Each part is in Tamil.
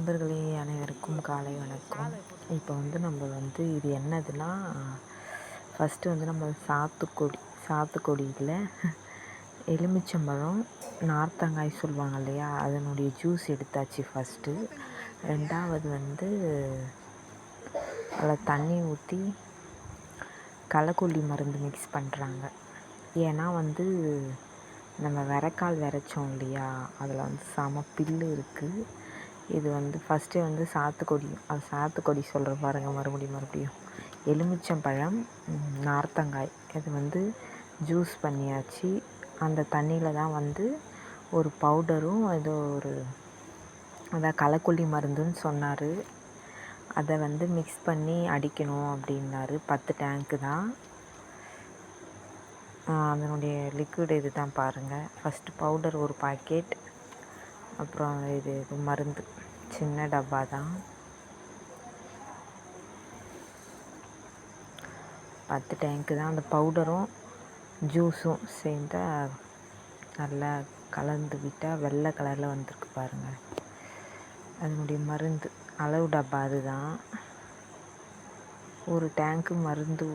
நண்பர்களே, அனைவருக்கும் காலை வணக்கம். இப்போ நம்ம இது என்னதுன்னா, ஃபஸ்ட்டு நம்ம சாத்துக்குடியில் எலுமிச்சம்பழம், நார்த்தங்காய் சொல்லுவாங்க இல்லையா, அதனுடைய ஜூஸ் எடுத்தாச்சு ஃபஸ்ட்டு. ரெண்டாவது அதில் தண்ணி ஊற்றி களைக்கொல்லி மருந்து மிக்ஸ் பண்ணுறாங்க. ஏன்னா நம்ம விரைக்கால் விரைச்சோம் இல்லையா, அதில் செம பில்லு இருக்குது. இது ஃபஸ்ட்டு சாத்துக்குடி சொல்கிற பாருங்கள், மறுபடியும் எலுமிச்சம்பழம், நார்த்தங்காய் இது ஜூஸ் பண்ணியாச்சு. அந்த தண்ணியில் தான் ஒரு பவுடரும் ஏதோ அதான் களைக்கொல்லி மருந்துன்னு சொன்னார். அதை மிக்ஸ் பண்ணி அடிக்கணும் அப்படின்னாரு. 10 டேங்க்கு தான். அதனுடைய லிக்விட் இது தான் பாருங்கள். ஃபஸ்ட்டு பவுடர் ஒரு பாக்கெட், அப்புறம் இது மருந்து சின்ன டப்பா தான். 10 டேங்க்கு தான். அந்த பவுடரும் ஜூஸும் சேர்ந்து நல்லா கலந்து விட்டால் வெள்ளை கலரில் வந்திருக்கு பாருங்கள். அதனுடைய மருந்து அளவு டப்பா அதுதான். ஒரு டேங்க்கு மருந்து,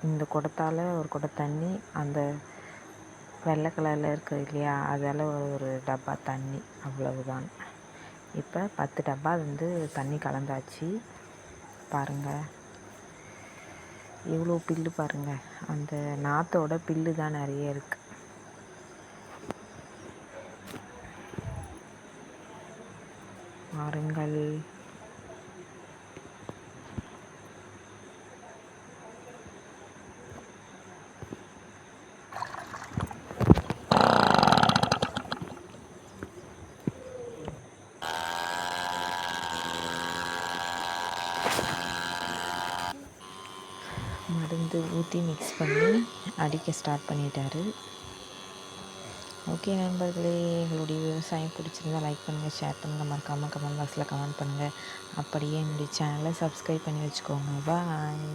இந்த குடத்தால் ஒரு குடம் தண்ணி, அந்த வெள்ளை கலரில் இருக்குது இல்லையா, அதில் ஒரு டப்பா தண்ணி, அவ்வளவுதான். இப்போ 10 டப்பா தண்ணி கலந்தாச்சு. பாருங்கள் எவ்வளோ பில்லு பாருங்கள். அந்த நாற்றோட பில்லு தான் நிறைய இருக்குது. பாருங்கள். மருந்து ஊற்றி மிக்ஸ் பண்ணி அடிக்க ஸ்டார்ட் பண்ணிட்டாரு. ஓகே நண்பர்களே, எங்களுடைய விவசாயம் பிடிச்சிருந்தா லைக் பண்ணுங்கள், ஷேர் பண்ணுங்கள், மறக்காமல் கமெண்ட் பாக்ஸில் கமெண்ட் பண்ணுங்கள். அப்படியே என்னுடைய சேனலை சப்ஸ்கிரைப் பண்ணி வச்சுக்கோங்க. பாய்.